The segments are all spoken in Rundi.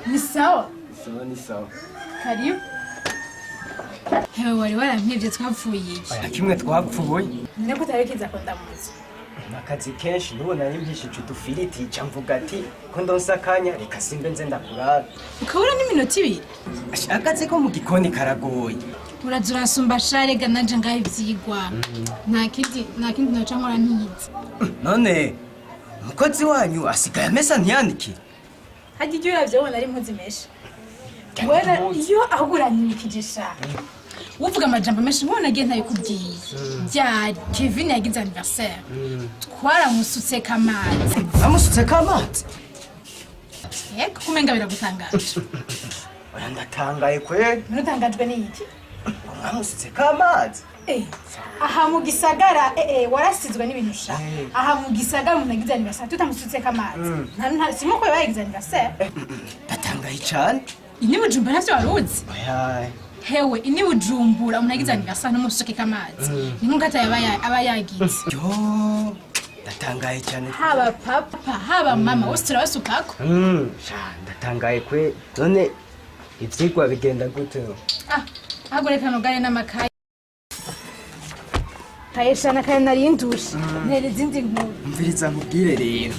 Ni sawa? Sawa ni sawa. Karibu. Hewe wari warampevye twapfuye iki? Aya kimwe twapfuye. Niko utarekiza ko ndamuzi. Akazi kenshi nubona ari mbishije udufiriti ca mvuga ati ko ndonsa akanya reka simbe nze ndakurara. Ukabura n'iminota ibiri. Akazi ko mu gikoni karagoye. Uraza urasumba sharega nanje ngaho ivyigwa. Nta kindi naca nkora ntiyizi. None umukozi wanyu asigaye amesa ntiyandike. Hajya ibyo uravyabona ari impuzi menshi. Wera iyo ahuguranyimikijisha. Uvuga amajambo menshi nkubona agiye ntayikubwiye. Byari Kevin yagize anniversaire. Twaramusutse kamazi. Amusutse kamazi? Yego kumenga biragutangaje. Oya ndatangaye kweli. Nutangajwe n'iki? Amusutse kamazi? Aha mu gisagara warasizwe n'ibintu sha. Aha mu gisagara umuntu agize anniversaire tutamusutse kamazi. Nta simo ko yagize anniversaire. Ndatangaye cyane. Ini Bujumbura ntavyo waruzi? Oya. Hewe ini Bujumbura umuntu agize anniversaire n'umusuke kamazi. Ni nk'ungata aba yagize. Yo. Ndatangaye cyane. Haba papa, haba mama, wose turabasukako. Ndatangaye kwe. None ivyigwa bigenda gute? Hagureka nogare n'amakaye. Kayeshana kaye narindusha. Ntere zindi nkuru. Mviriza nkubwire rero.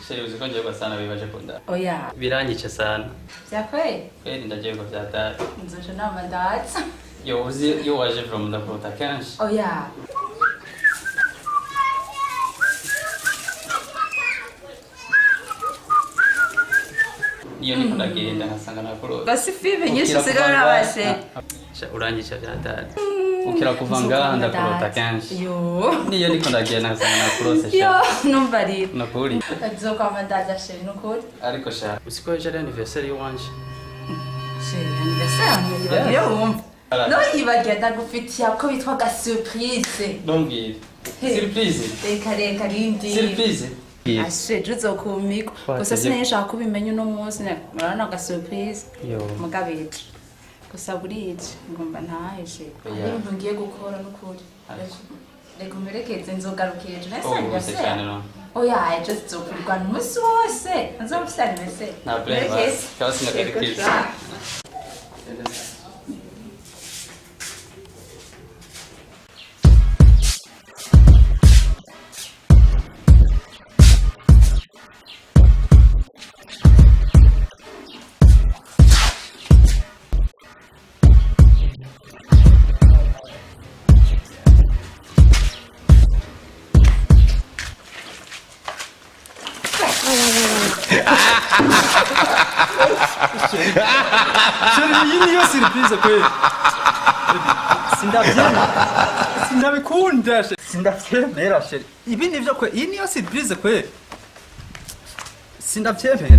Sheri uziko ngiye sana bibaje kunda. Oya. Biranyice sana. Vyakwe? Kweli ndagiye ko vyatari. Nzoje nama ndatsa. Yo uzi yo waje from the Prota kenshi. Oya. Iyo niko ndagenda nkasanga nakuro. Basi fibe nyinshi sigara bashe. Uranyice vyatari. Ukira kuva ngaha ndakurota kenshi. Yo. Niyo niko ndagenda nkasanga nakurose. Yo, numva ari. Nakuri. Azokama ndaza sheri nukuri. Ariko sha, usiko ejo ari anniversaire y'uwanje. Sheri anniversaire yo wumva. No yibagiye ndagufitiye ko bitwa surprise. Ntumbwire. Surprise. Reka rindi. Surprise. Ashe juzo kumiko. Gusa sinashaka kubimenya uno munsi murana ga surprise. Yo. Mugabije. Gusa burije ngomba ntahishe. Ari ngiye gukora nukuri. Reka mperekeze nzogarukeje nese. Oya, just zokwirwa n'umunsi wose. Nzofisa nese. Na blame. Kasi nakerekeze. Sheri niyo surprise kweli. Sindabikunda sheri. Sindavyemera sheri. Ibi nivyo kwe, iyi niyo surprise kweli. Sindavyemera.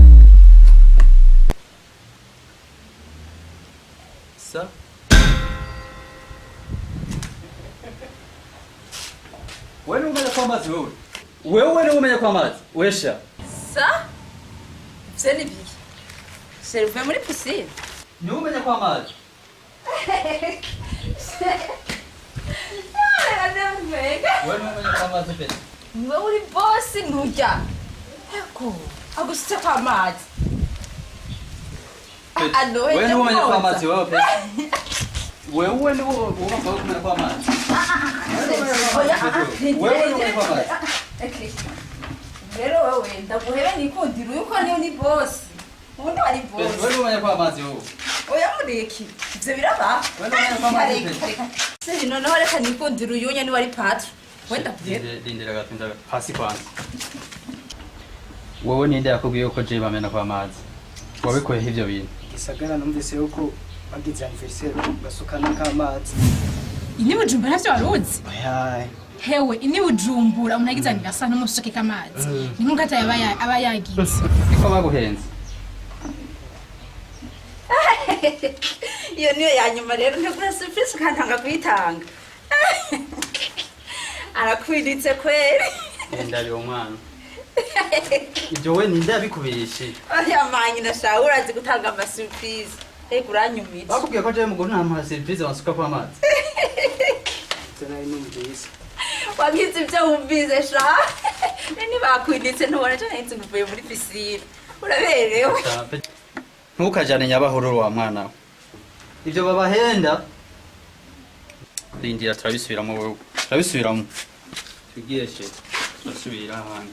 Sa? Wewe umenya kwa mazi wewe. Wewe umenya kwa mazi. Wesha. Sa? Seni biki? Sheri uvuye muri piscine? Ni umenya kwa mazi. Wewe umenya kwa mazi pe. Niwe uri boss ntuja. Eko, agusitse kwa mazi. Wewe umenya kwa mazi wewe pe. Wewe ni umenya kwa mazi. Wewe umenya kwa mazi. Rero wewe ndaguhera nikundira yuko niyo ni boss. Ubundi ari boss. Wewe umenya kwa mazi wewe. Oya mureki. Ivyo biraba. Wewe umenya kwa mazi. Seri noneho reka nikundira uyunya ni wari patro. Wenda kugera. Lindira gatinda hasi kwanza. Wewe ninde yakubwiye ko je bamena kwa mazi? Wabikoye hivyo bintu. Gisagara numvise yuko bagize anniversaire basukana kamazi. Ini Bujumbura ntavyo waruzi? Oya. Hewe ini Bujumbura umuntu agize anniversaire n'umusuke kamazi. Ni nk'ungata aba yagize. Iko baguhenze. Iyo niyo yanyuma rero ntegura surprise ukantanga kuyitanga. Arakwiritse kweli. Ndari umwana. Ibyo we ninde yabikubeshe? Oya manyi nashawe urazi gutanga ama surprise. Uranyumije. Bakubwiye ko je mu nta ma surprise basuka kwa mazi. Tena ino mbizi. Wabizi ibyo wumvise sha. Nini bakwiditse ntubona cyo nahise nguvuye muri pisine. Uraberewe. Ntukajane nyabahururu wa mwana we. Ibyo babahenda rindira turabisubiramo wewe. Turabisubiramo. Tugiye she. Turasubira ahandi.